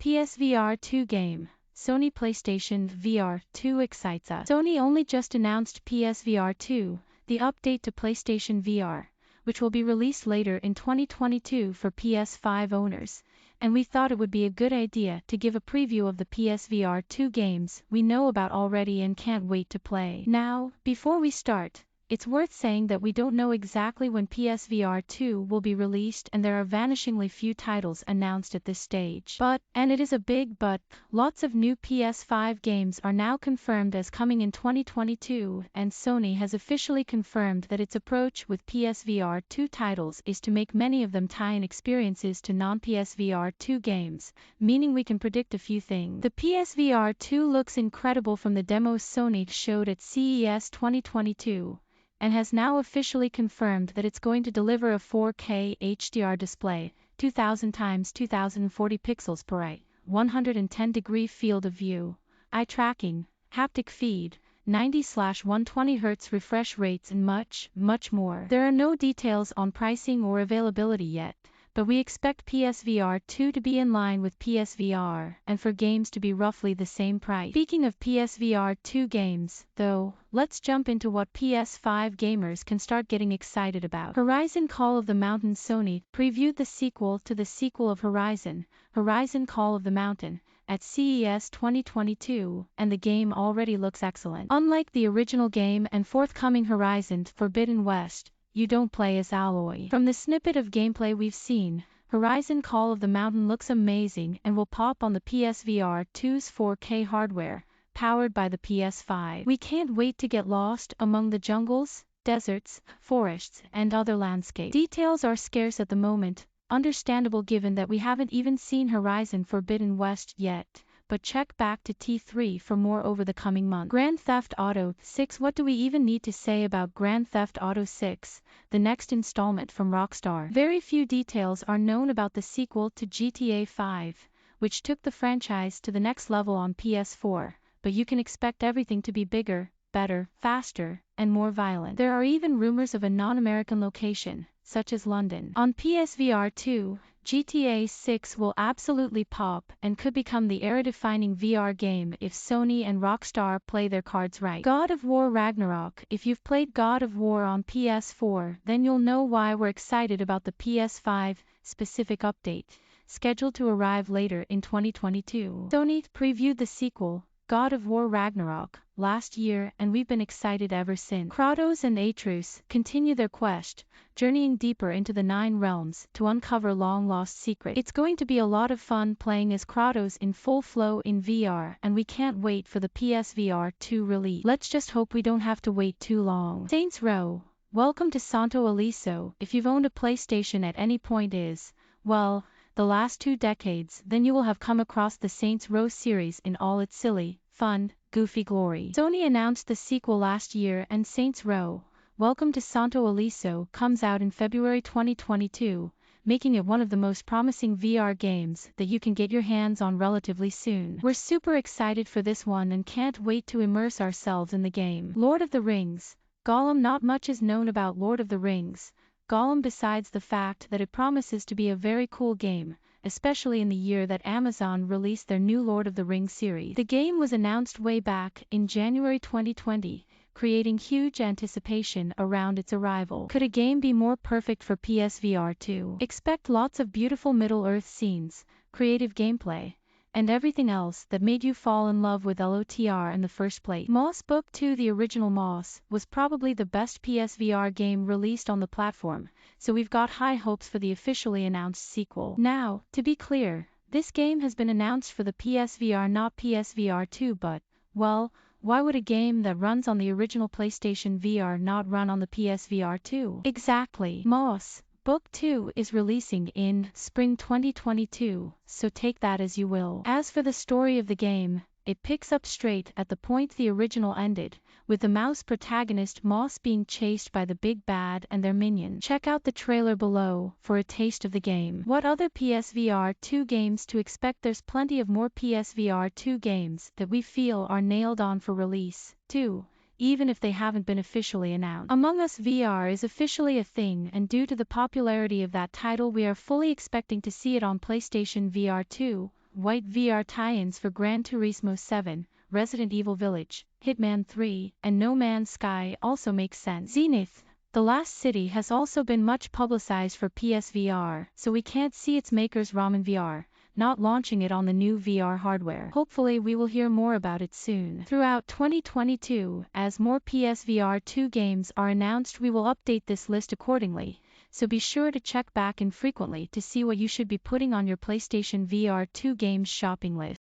PSVR 2 game. Sony PlayStation VR 2 excites us. Sony only just announced PSVR 2, the update to PlayStation VR, which will be released later in 2022 for PS5 owners, and we thought it would be a good idea to give a preview of the PSVR 2 games we know about already and can't wait to play. Now, before we start, it's worth saying that we don't know exactly when PSVR 2 will be released and there are vanishingly few titles announced at this stage. But, and it is a big but, lots of new PS5 games are now confirmed as coming in 2022, and Sony has officially confirmed that its approach with PSVR 2 titles is to make many of them tie-in experiences to non-PSVR 2 games, meaning we can predict a few things. The PSVR 2 looks incredible from the demos Sony showed at CES 2022. And has now officially confirmed that it's going to deliver a 4K HDR display, 2000 x 2040 pixels per eye, 110-degree field of view, eye tracking, haptic feed, 90/120 Hz refresh rates and much, much more. There are no details on pricing or availability yet, but we expect PSVR 2 to be in line with PSVR and for games to be roughly the same price. Speaking of PSVR 2 games, though, let's jump into what PS5 gamers can start getting excited about. Horizon Call of the Mountain. Sony previewed the sequel to the sequel of Horizon, Horizon Call of the Mountain, at CES 2022, and the game already looks excellent. Unlike the original game and forthcoming Horizon Forbidden West, you don't play as Aloy. From the snippet of gameplay we've seen, Horizon Call of the Mountain looks amazing and will pop on the PSVR 2's 4K hardware, powered by the PS5. We can't wait to get lost among the jungles, deserts, forests, and other landscapes. Details are scarce at the moment, understandable given that we haven't even seen Horizon Forbidden West yet, but check back to T3 for more over the coming months. Grand Theft Auto 6. What do we even need to say about Grand Theft Auto 6, the next installment from Rockstar? Very few details are known about the sequel to GTA 5, which took the franchise to the next level on PS4, but you can expect everything to be bigger, better, faster, and more violent. There are even rumors of a non-American location, such as London. On PSVR 2, GTA 6 will absolutely pop and could become the era-defining VR game if Sony and Rockstar play their cards right. God of War Ragnarok. If you've played God of War on PS4, then you'll know why we're excited about the PS5 specific update, scheduled to arrive later in 2022. Sony previewed the sequel, God of War Ragnarok, last year, and we've been excited ever since. Kratos and Atreus continue their quest, journeying deeper into the Nine Realms to uncover long-lost secrets. It's going to be a lot of fun playing as Kratos in full flow in VR, and we can't wait for the PSVR 2 release. Let's just hope we don't have to wait too long. Saints Row. Welcome to Santo Aliso. If you've owned a PlayStation at any point well, the last 2 decades, then you will have come across the Saints Row series in all its silly, fun, goofy glory. Sony announced the sequel last year, and Saints Row, Welcome to Santo Aliso, comes out in February 2022, making it one of the most promising VR games that you can get your hands on relatively soon. We're super excited for this one and can't wait to immerse ourselves in the game. Lord of the Rings. Gollum. Not much is known about Lord of the Rings, Gollum besides the fact that it promises to be a very cool game, especially in the year that Amazon released their new Lord of the Rings series. The game was announced way back in January 2020, creating huge anticipation around its arrival. Could a game be more perfect for PSVR 2? Expect lots of beautiful Middle-earth scenes, creative gameplay, and everything else that made you fall in love with LOTR in the first place. Moss Book 2. The original Moss was probably the best PSVR game released on the platform, so we've got high hopes for the officially announced sequel. Now, to be clear, this game has been announced for the PSVR, not PSVR 2, but, well, why would a game that runs on the original PlayStation VR not run on the PSVR 2? Exactly. Moss Book 2 is releasing in spring 2022, so take that as you will. As for the story of the game, it picks up straight at the point the original ended, with the mouse protagonist Moss being chased by the big bad and their minions. Check out the trailer below for a taste of the game. What other PSVR 2 games to expect? There's plenty of more PSVR 2 games that we feel are nailed on for release, too, even if they haven't been officially announced. Among Us VR is officially a thing, and due to the popularity of that title we are fully expecting to see it on PlayStation VR 2, white VR tie-ins for Gran Turismo 7, Resident Evil Village, Hitman 3, and No Man's Sky also makes sense. Zenith, The Last City has also been much publicized for PSVR, so we can't see its makers Ramen VR not launching it on the new VR hardware. Hopefully we will hear more about it soon. Throughout 2022, as more PSVR 2 games are announced, we will update this list accordingly, so be sure to check back in frequently to see what you should be putting on your PlayStation VR 2 games shopping list.